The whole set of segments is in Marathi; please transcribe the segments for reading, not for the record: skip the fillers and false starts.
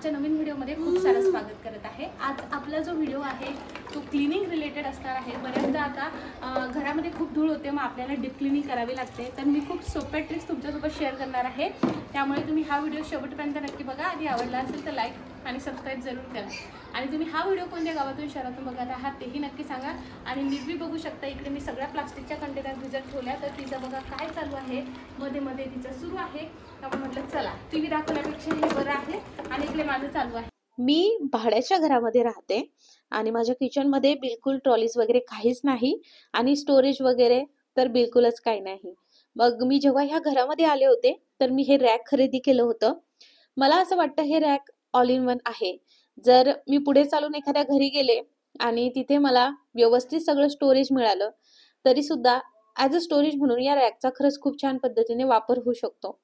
आजच्या नवीन व्हिडिओमध्ये खूप सारं स्वागत करत आहे। आज आपला जो व्हिडिओ आहे तो क्लिनिंग रिलेटेड असणार आहे। बऱ्याचदा आता घरामध्ये खूप धूळ होते, मग आपल्याला डीप क्लिनिंग करावी लागते, तर मी खूप सोप्या ट्रिक्स तुमच्यासोबत शेअर करणार आहे। त्यामुळे तुम्ही हा व्हिडिओ शेवटपर्यंत नक्की बघा आणि आवडला असेल तर लाईक आणि सबस्क्राईब जरूर करा। आणि तुम्ही हा व्हिडिओ कोणत्या गावातून शहरातून बघत आहात तेही नक्की सांगा। आणि नीट बघू शकता, इकडे मी सगळ्या प्लास्टिकच्या कंटेनर भिजत ठेवल्या, तर तिचं बघा काय चालू आहे, मध्ये मध्ये तिचं सुरू आहे। त्यामुळे म्हटलं चला टीव्ही दाखवण्यापेक्षा हे बरं आहे। आणि इकडे माझं चालू आहे। मी भाड्याच्या घरामध्ये राहते आणि माझ्या किचन मध्ये बिलकुल ट्रॉलीज वगैरे काहीच नाही आणि स्टोरेज वगैरे तर बिलकुलच काही नाही। मग मी जेव्हा ह्या घरामध्ये आले होते तर मी हे रॅक खरेदी केलं होतं। मला असं वाटतं हे रॅक ऑल इन वन आहे। जर मी पुढे चालून एखाद्या घरी गेले आणि तिथे मला व्यवस्थित सगळं स्टोरेज मिळालं तरी सुद्धा ॲज अ स्टोरेज म्हणून या रॅकचा खरंच खूप छान पद्धतीने वापर होऊ शकतो।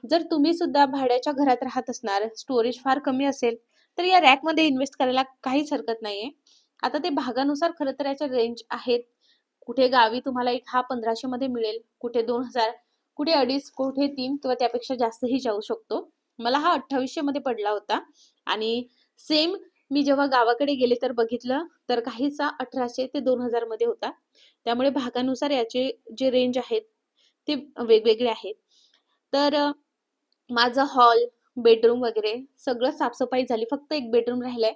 जर तुम्ही सुद्धा भाड्याच्या घरात राहत असणार, स्टोरेज फार कमी असेल तर या रॅक मध्ये इन्व्हेस्ट करायला काहीच हरकत नाहीये। आता ते भागानुसार खरं तर याच्या रेंज आहेत। कुठे गावी तुम्हाला एक हा 1500 मध्ये मिळेल, कुठे 2000, कुठे 2.5, कुठे 3 किंवा त्यापेक्षा जास्तही जाऊ शकतो। मला हा 2800 मध्ये पडला होता आणि सेम मी जेव्हा गावाकडे गेले तर बघितलं तर काहीसा 1800 ते 2000 मध्ये होता। त्यामुळे भागानुसार याचे जे रेंज आहेत ते वेगवेगळे आहेत। तर माझा हॉल, बेडरूम वगैरे सगळं साफसफाई झाली। फक्त एक बेडरूम राहिलाय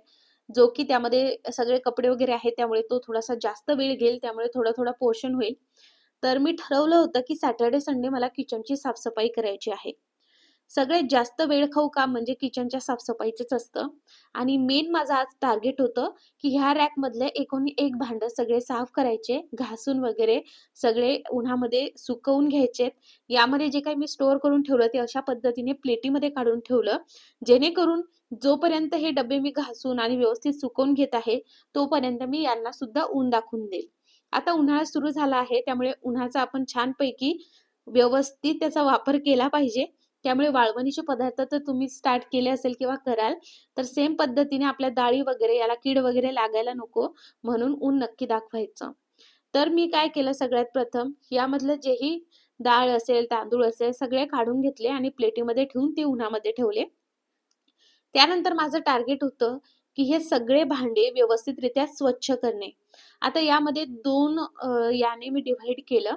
जो की त्यामध्ये सगळे कपडे वगैरे आहेत, त्यामुळे तो थोडासा जास्त वेळ घेईल, त्यामुळे थोडा पोर्शन होईल। तर मी ठरवलं होतं की सॅटर्डे संडे मला किचनची साफसफाई करायची आहे। सगळ्यात जास्त वेळ खाऊ काम म्हणजे किचनच्या साफसफाईचंच असतं आणि मेन माझं आज टार्गेट होतं की ह्या रॅक मधले एकूण एक भांड सगळे साफ करायचे, घासून वगैरे सगळे उन्हामध्ये सुकवून घ्यायचे। यामध्ये जे काही मी स्टोअर करून ठेवलं ते अशा पद्धतीने प्लेटीमध्ये काढून ठेवलं, जेणेकरून जोपर्यंत हे डबे मी घासून आणि व्यवस्थित सुकवून घेत आहे तोपर्यंत मी यांना सुद्धा ऊन दाखवून देईल। आता उन्हाळा सुरू झाला आहे, त्यामुळे उन्हाचा आपण छानपैकी व्यवस्थित त्याचा वापर केला पाहिजे। त्यामुळे वाळवणीचे पदार्थ तर तुम्ही स्टार्ट केले असेल किंवा कराल, तर सेम पद्धतीने आपल्या डाळी वगैरे याला कीड वगैरे लागायला नको म्हणून ऊन नक्की दाखवायचं। तर मी काय केलं, सगळ्यात प्रथम यामधलं जेही डाळ असेल, तांदूळ असेल सगळे काढून घेतले आणि प्लेटीमध्ये ठेवून ते उन्हामध्ये ठेवले। त्यानंतर माझं टार्गेट होतं की हे सगळे भांडे व्यवस्थितरित्या स्वच्छ करणे। आता यामध्ये दोन याने मी डिव्हाइड केलं।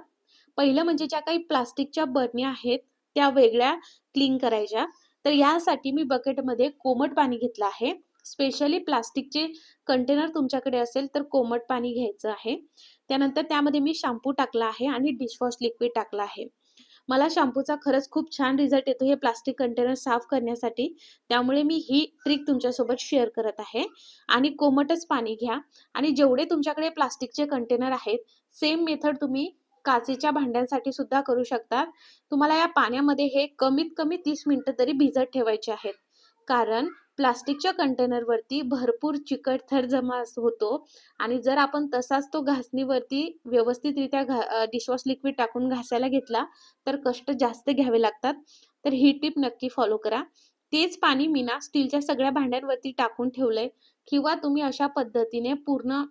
पहिलं म्हणजे ज्या काही प्लास्टिकच्या बरण्या आहेत त्या वेगळ्या क्लीन करायच्या। तर यासाठी मी बकेटमध्ये कोमट पाणी घेतलं आहे। स्पेशली प्लास्टिकचे कंटेनर तुमच्याकडे असेल तर कोमट पाणी घ्यायचं आहे। त्यानंतर त्यामध्ये मी शॅम्पू टाकला आहे आणि डिशवॉश लिक्विड टाकलं आहे। मला शॅम्पूचा खरंच खूप छान रिझल्ट येतो हे प्लास्टिक कंटेनर साफ करण्यासाठी, त्यामुळे मी ही ट्रिक तुमच्यासोबत शेअर करत आहे। आणि कोमटच पाणी घ्या आणि जेवढे तुमच्याकडे प्लास्टिकचे कंटेनर आहेत सेम मेथड तुम्ही काचेच्या भांड्यांसाठी सुद्धा करू शकता। तुम्हाला या पाण्यामध्ये हे कमीत कमी 30 मिनिटं तरी भिजत ठेवायचे आहेत, कारण प्लास्टिकच्या कंटेनर वरती भरपूर चिकट थर जमा होतो आणि जर आपण तसाच तो घासणीवरती व्यवस्थितरित्या डिशवॉश लिक्विड टाकून घासायला घेतला तर कष्ट जास्त घ्यावे लागतात। तर ही टिप नक्की फॉलो करा। तेच पाणी मी ना स्टीलच्या सगळ्या भांड्यांवरती टाकून ठेवलंय, किंवा तुम्ही अशा पद्धतीने पूर्ण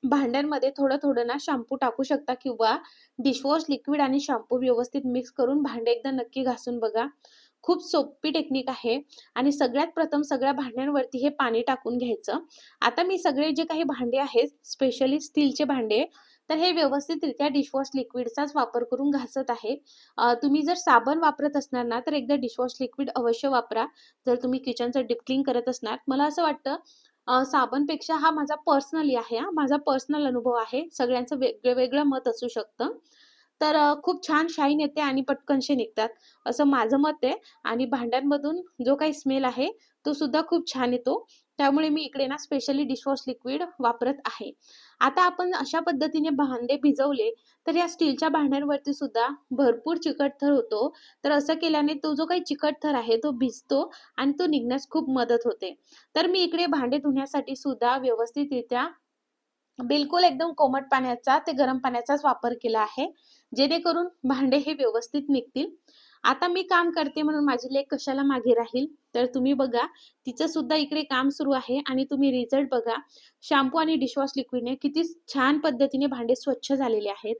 भांड्यांमध्ये थोडं ना शॅम्पू टाकू शकता, किंवा डिशवॉश लिक्विड आणि शॅम्पू व्यवस्थित मिक्स करून भांडे एकदा नक्की घासून बघा। खूप सोपी टेक्निक आहे आणि सगळ्यात प्रथम सगळ्या भांड्यांवरती हे पाणी टाकून घ्यायचं। आता मी सगळे जे काही भांडे आहेत स्पेशली स्टीलचे भांडे, तर हे व्यवस्थितरित्या डिशवॉश लिक्विडचाच वापर करून घासत आहे। तुम्ही जर साबण वापरत असणार ना तर एकदा डिशवॉश लिक्विड अवश्य वापरा, जर तुम्ही किचनचं डीप क्लीन करत असणार। मला असं वाटतं साबणपेक्षा हा माझा पर्सनली आहे, माझा पर्सनल अनुभव आहे, सगळ्यांचं वेगवेगळं मत असू शकतं। तर खूप छान शाईन येते आणि पटकनशे निघतात असं माझं मत आहे। आणि भांड्यांमधून जो काही स्मेल आहे तो सुद्धा खूप छान येतो, त्यामुळे मी इकडे ना स्पेशली डिशवॉश लिक्विड वापरत आहे। आता आपण अशा पद्धतीने भांडे भिजवले तर या स्टीलच्या भांड्यांवरती सुद्धा भरपूर चिकट थर होतो। तर असं केल्याने तो जो काही चिकट थर आहे तो भिजतो आणि तो निघण्यास खूप मदत होते। तर मी इकडे भांडे धुण्यासाठी सुद्धा व्यवस्थितरित्या बिलकुल एकदम कोमट पाण्याचा ते गरम पाण्याचाच वापर केला आहे, जेणेकरून भांडे हे व्यवस्थित निघतील। आता मी काम करते म्हणून माझी लेक कशाला मागे राहील, तर तुम्ही बघा तिचं सुद्धा इकडे काम सुरू आहे आणि तुम्ही रिझल्ट बघा। शॅम्पू आणि डिशवॉश लिक्विडने किती छान पद्धतीने भांडे स्वच्छ झालेले आहेत।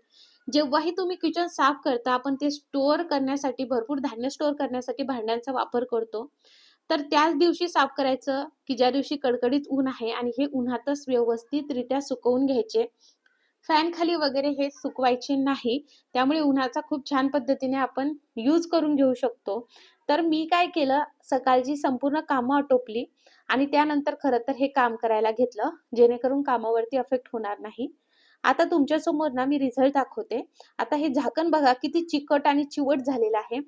जेव्हाही तुम्ही किचन साफ करता आपण ते स्टोअर करण्यासाठी, भरपूर धान्य स्टोअर करण्यासाठी भांड्यांचा वापर करतो, तर त्याच दिवशी साफ करायचं की ज्या दिवशी कडकडीत ऊन आहे आणि हे उन्हातच व्यवस्थितरित्या सुकवून घ्यायचे. फॅन खाली वगैरे हे सुकवायचे नाही, त्यामुळे उन्हाचा खूप छान पद्धतीने आपण यूज करून घेऊ शकतो. तर मी काय केलं, सकाळची संपूर्ण कामं आटोपली आणि त्यानंतर खरं तर हे काम करायला घेतलं, जेणेकरून कामावरती अफेक्ट होणार नाही. आता तुमच्यासमोर ना मी रिझल्ट दाखवते. आता हे झाकण बघा किती चिकट आणि चिवट झालेलं आहे.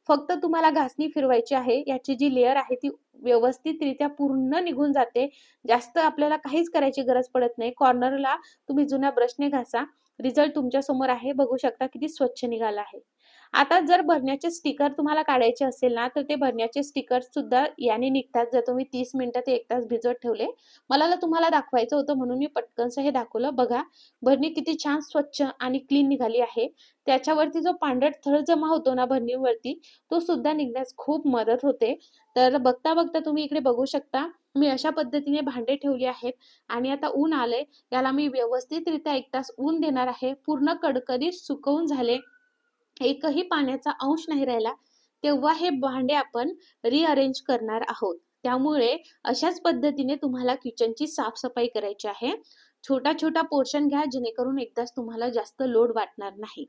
फक्त तुम्हाला घासणी फिरवायची आहे. याची जी लेयर आहे ती व्यवस्थितरित्या पूर्ण निघून जाते. जास्त आपल्याला काहीच करायची गरज पडत नाही. कॉर्नरला तुम्ही जुन्या ब्रशने घासा. रिझल्ट तुमच्या समोर आहे. बघू शकता किती स्वच्छ निघाला आहे. आता जर भरण्याचे स्टिकर तुम्हाला काढायचे असेल ना, तर ते भरण्याचे स्टिकर सुद्धा याने निघतात. जर तुम्ही 30 मिनिटं ते 1 तास भिजवत ठेवले. मला तुम्हाला दाखवायचं होतं म्हणून मी पटकनसं हे दाखवलं. बघा, भरणी किती छान स्वच्छ आणि क्लीन निघाली आहे. त्याच्यावरती जो पांढरट थर जमा होतो ना भरणीवरती, तो सुद्धा निघण्यास खूप मदत होते. तर बघता बघता तुम्ही इकडे बघू शकता, मी अशा पद्धतीने भांडे ठेवली आहेत आणि आता ऊन आलंय. याला मी व्यवस्थितरित्या 1 तास ऊन देणार आहे. पूर्ण कडकडीत सुकवून झाले, एकही पाण्याचा अंश नाही राहिला, तेव्हा हे भांडे आपण रिअरेंज करणार आहोत. त्यामुळे अशाच पद्धतीने तुम्हाला किचनची साफसफाई करायची आहे. छोटा छोटा पोर्शन घ्या, जेणेकरून एकदाच तुम्हाला जास्त लोड वाटणार नाही.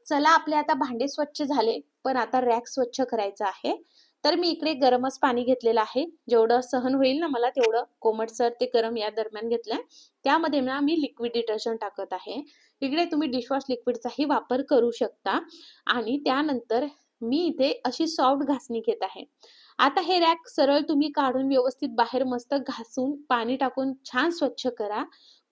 चला, आपले आता भांडे स्वच्छ झाले, पण आता रॅक स्वच्छ करायचा आहे. तर मी इकडे गरमच पाणी घेतलेलं आहे. जेवढं सहन होईल ना मला तेवढं कोमटसर ते गरम या दरम्यान घेतलंय. त्यामध्ये ना मी लिक्विड डिटर्जंट टाकत आहे. इकडे तुम्ही डिशवॉश लिक्विडचाही वापर करू शकता. आणि त्यानंतर मी इथे अशी सॉफ्ट घासणी घेत आहे. आता हे रॅक सरळ तुम्ही काढून व्यवस्थित बाहेर मस्त घासून पाणी टाकून छान स्वच्छ करा.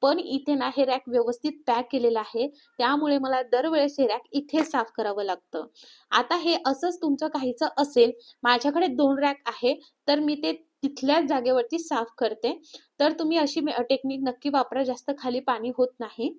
पण इथे ना हे रॅक व्यवस्थित पॅक केलेलं आहे, त्यामुळे मला दरवेळेस हे रॅक इथे साफ करावं लागतं. आता हे असंच तुमचं काहीचं असेल, माझ्याकडे 2 रॅक आहे, तर मी ते तिथल्याच जागेवरती साफ करते. तर तुम्ही अशी टेक्निक नक्की वापरा, जास्त खाली पाणी होत नाही.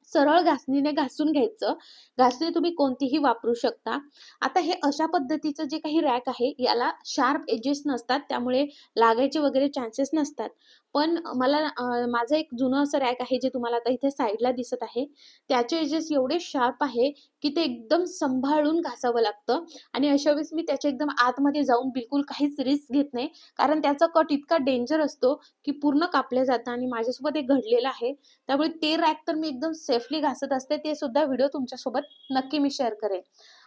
सरळ घासणीने घासून घ्यायचं. घासणी तुम्ही कोणतीही वापरू शकता. आता हे अशा पद्धतीचं जे काही रॅक आहे, याला शार्प एजेस नसतात, त्यामुळे लागायचे वगैरे चान्सेस नसतात. पण मला माझं एक जुनं असं रॅक आहे, जे तुम्हाला आता इथे साईडला दिसत आहे. त्याचे एजेस एवढे शार्प आहे, की ते एकदम सांभाळून घासावं लागतं आणि अशा वेळेस मी त्याच्या एकदम आतमध्ये जाऊन बिलकुल काहीच रिस्क घेत नाही. कारण त्याचा कट इतका डेंजर असतो, की पूर्ण कापलं जातं आणि माझ्यासोबत एक घडलेलं आहे. त्यामुळे ते रॅक तर मी एकदम सेफली घासत असते. ते सुद्धा व्हिडिओ तुमच्यासोबत नक्की मी शेअर करेन.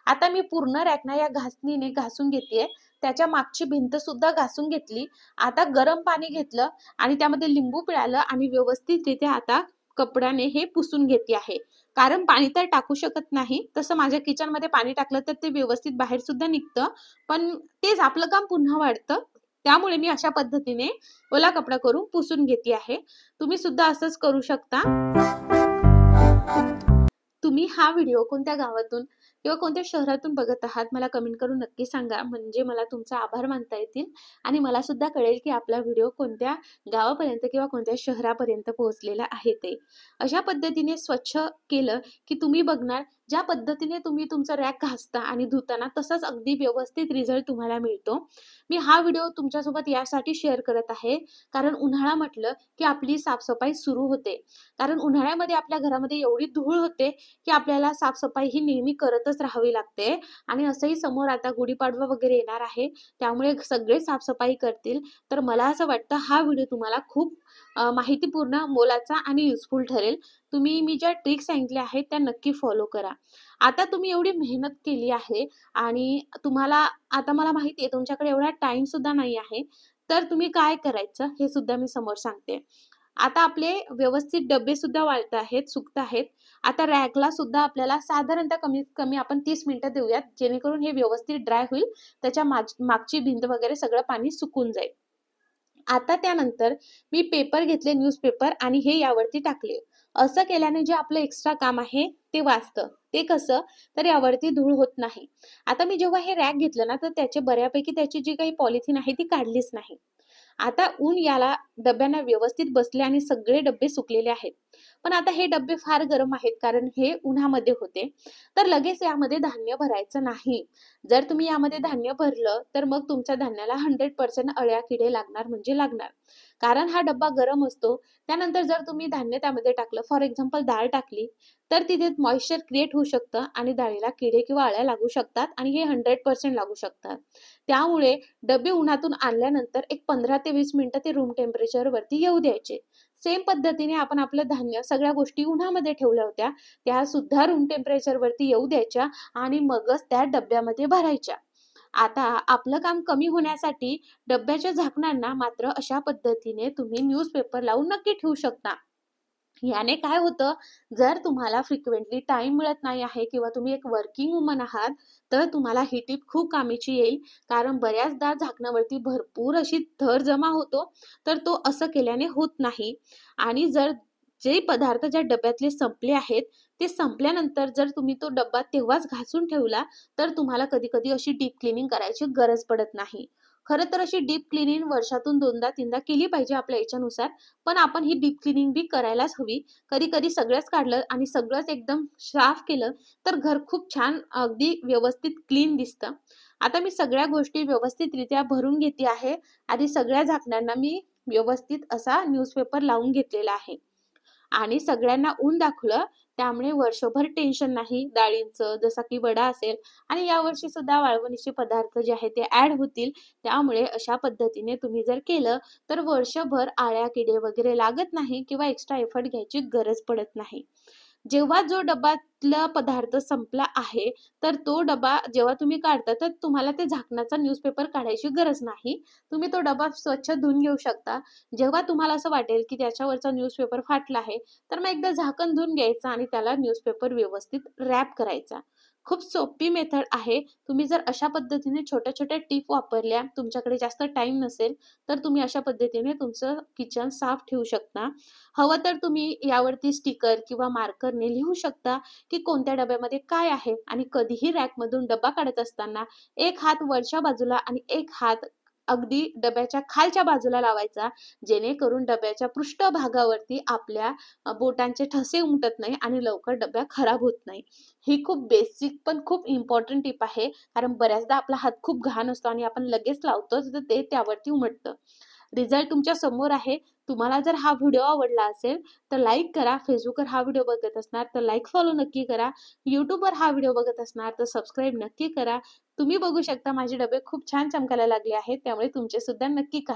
आता मी पूर्ण रॅक ना या घासणीने घासून घेतेय. त्याच्या मागची भिंत सुद्धा घासून घेतली. आता गरम पाणी घेतलं आणि त्यामध्ये लिंबू पिळालं आणि व्यवस्थितरित्या आता कपड्याने हे पुसून घेते आहे. कारण पाणी तर टाकू शकत नाही. तसं माझ्या किचनमध्ये पाणी टाकलं तर ते व्यवस्थित बाहेर सुद्धा निघतं. पण तेच आपलं काम पुन्हा वाढतं. त्यामुळे मी अशा पद्धतीने ओला कपडा करून पुसून घेते आहे. तुम्ही सुद्धा असंच करू शकता. तुम्ही हा व्हिडिओ कोणत्या गावातून किंवा कोणत्या शहरातून बघत आहात, मला कमेंट करून नक्की सांगा. म्हणजे मला तुमचा आभार मानता येतील आणि मला सुद्धा कळेल की आपला व्हिडिओ कोणत्या गावापर्यंत किंवा कोणत्या शहरापर्यंत पोहोचलेला आहे ते. अशा पद्धतीने स्वच्छ केलं की तुम्ही बघणार, ज्या पद्धतीने तुम्ही तुमचा रॅक घासता आणि धुताना तसाच अगदी व्यवस्थित रिझल्ट तुम्हाला मिळतो. मी हा व्हिडिओ तुमच्यासोबत यासाठी शेअर करत आहे, कारण उन्हाळा म्हटलं की आपली साफसफाई सुरू होते. कारण उन्हाळ्यामध्ये आपल्या घरामध्ये एवढी धूळ होते की आपल्याला साफसफाई ही नेहमी करतच राहावी लागते. आणि असंही समोर आता गुढीपाडवा वगैरे येणार आहे, त्यामुळे सगळे साफसफाई करतील. तर मला असं वाटतं हा व्हिडिओ तुम्हाला खूप माहितीपूर्ण, मोलाचा आणि युजफुल ठरेल. तुम्ही मी ज्या ट्रिक्स सांगितल्या आहेत त्या नक्की फॉलो करा. आता तुम्ही एवढी मेहनत केली आहे आणि तुम्हाला आता मला माहिती आहे तुमच्याकडे एवढा टाइम सुद्धा नाही आहे. तर तुम्ही काय करायचं हे सुद्धा मी समोर सांगते. आता आपले व्यवस्थित डब्बे सुद्धा वाळत आहेत, सुकत आहेत. आता रॅकला सुद्धा आपल्याला साधारणतः कमीत कमी आपण 30 मिनिटं देऊयात, जेणेकरून हे व्यवस्थित ड्राय होईल. त्याच्या मागची भिंत वगैरे सगळं पाणी सुकून जाईल. आता त्यानंतर मी पेपर घेतले, न्यूजपेपर, आणि हे यावरती टाकले. असं केल्याने जे आपलं एक्स्ट्रा काम आहे ते वाचतं. ते कसं, तर यावरती धूळ होत नाही. आता मी जेव्हा हे रॅक घेतलं ना, तर त्याचे बऱ्यापैकी त्याची जी काही पॉलिथिन आहे ती काढलीच नाही. आता ऊन याला डब्यांना व्यवस्थित बसले आणि सगळे डब्बे सुकलेले आहेत. पण आता हे डब्बे फार गरम आहेत, कारण हे उन्हामध्ये होते. तर लगेच यामध्ये धान्य भरायचं नाही. जर तुम्ही यामध्ये धान्य भरलं तर मग तुमच्या धान्याला 100% अळ्या किडे लागणार म्हणजे लागणार. कारण हा डब्बा गरम असतो. त्यानंतर जर तुम्ही धान्य त्यामध्ये टाकलं, फॉर एक्झाम्पल डाळ टाकली, तर तिथे मॉइश्चर क्रिएट होऊ शकतं आणि डाळीला किडे किंवा अळ्या लागू शकतात आणि हे 100% लागू शकतात. त्यामुळे डबे उन्हातून आणल्यानंतर एक 15 ते 20 मिनिटं ते रूम टेम्परेचरवरती येऊ द्यायचे. सेम पद्धतीने आपण आपलं धान्य सगळ्या गोष्टी उन्हामध्ये ठेवल्या होत्या, त्या सुद्धा रूम टेम्परेचरवरती येऊ द्यायच्या आणि मगच त्या डब्यामध्ये भरायच्या. आता आपलं काम कमी होण्यासाठी डब्याच्या झाकणांना मात्र अशा पद्धतीने तुम्ही न्यूजपेपर लावून नक्की ठेवू शकता. याने काय होतं, जर तुम्हाला फ्रिक्वेंटली टाइम मिळत नाही आहे किंवा तुम्ही एक वर्किंग वुमन आहात, तर तुम्हाला ही टिप खूप कामीची येईल. कारण बऱ्याचदा झाकणावरती भरपूर अशी थर जमा होतो, तर तो असं केल्याने होत नाही. आणि जर जे पदार्थ ज्या डब्यातले संपले आहेत, ते संपल्यानंतर जर तुम्ही तो डब्बा तेव्हाच घासून ठेवला, तर तुम्हाला कधी-कधी अशी डीप क्लीनिंग करायची गरज पडत नाही. खरं तर अशी डीप क्लीनिंग वर्षातून 2दा-3दा केली पाहिजे आपल्या याच्यानुसार. पण आपण ही डीप क्लीनिंग बी करायलाच हवी. कधी-कधी सगळंच काढलं आणि सगळंच एकदम साफ केलं, तर घर खूप छान अगदी व्यवस्थित क्लीन दिसतं. आता मी सगळ्या गोष्टी व्यवस्थितरित्या भरून घेते आहे आणि सगळ्या झाकणांना मी व्यवस्थित असा न्यूजपेपर लावून घेतलेला आहे. आणि सगळ्यांना ऊन दाखवलं, त्यामुळे वर्षभर टेन्शन नाही डाळींचं, जसा की वडा असेल आणि यावर्षी सुद्धा वाळवणीचे पदार्थ जे आहेत ते ॲड होतील. त्यामुळे अशा पद्धतीने तुम्ही जर केलं, तर वर्षभर आळ्या, किडे वगैरे लागत नाही किंवा एक्स्ट्रा एफर्ट घ्यायची गरज पडत नाही. जेव्हा जो डब्यातला पदार्थ संपला आहे, तर तो डबा जेव्हा तुम्ही काढता, तर तुम्हाला ते झाकणाचा न्यूजपेपर काढायची गरज नाही. तुम्ही तो डबा स्वच्छ धुवून घेऊ शकता. जेव्हा तुम्हाला असं वाटेल, की त्याच्यावरचा न्यूजपेपर फाटला आहे, तर मग एकदा झाकण धुवून घ्यायचं आणि त्याला न्यूजपेपर व्यवस्थित रॅप करायचा. खूप सोपी मेथड आहे. तुम्ही जर अशा पद्धतीने छोट्या-छोट्या टिप वापरल्या, तुमच्याकडे जास्त टाईम नसेल, तर तुम्ही अशा पद्धतीने तुमचं किचन साफ ठेवू शकता. हवं तर तुम्ही यावरती स्टिकर किंवा मार्करने लिहू शकता, की कोणत्या डब्यामध्ये काय आहे आणि कधीही रॅकमधून डब्बा काढत असताना एक हात वरच्या बाजूला आणि एक हात अगदी डब्याच्या खालच्या बाजूला लावायचा, जेणेकरून डब्याच्या पृष्ठभागावरती आपल्या बोटांचे ठसे उमटत नाही आणि लवकर डब्या खराब होत नाही. ही खूप बेसिक पण खूप इम्पॉर्टंट टिप आहे. कारण बऱ्याचदा आपला हात खूप घाण असतो आणि आपण लगेच लावतो, तर ते त्यावरती उमटतं. रिझल्ट तुमच्या समोर आहे. तुम्हाला जर हा व्हिडिओ आवडला असेल, तर लाईक करा. Facebookवर हा व्हिडिओ बघत असणार, तर लाईक, फॉलो नक्की करा. YouTubeवर हा व्हिडिओ बघत असणार, तर सबस्क्राईब नक्की करा. तुम्ही बघू शकता माझे डबे खूप छान चमकायला लागले आहेत, त्यामुळे तुमचे सुद्धा नक्की करा.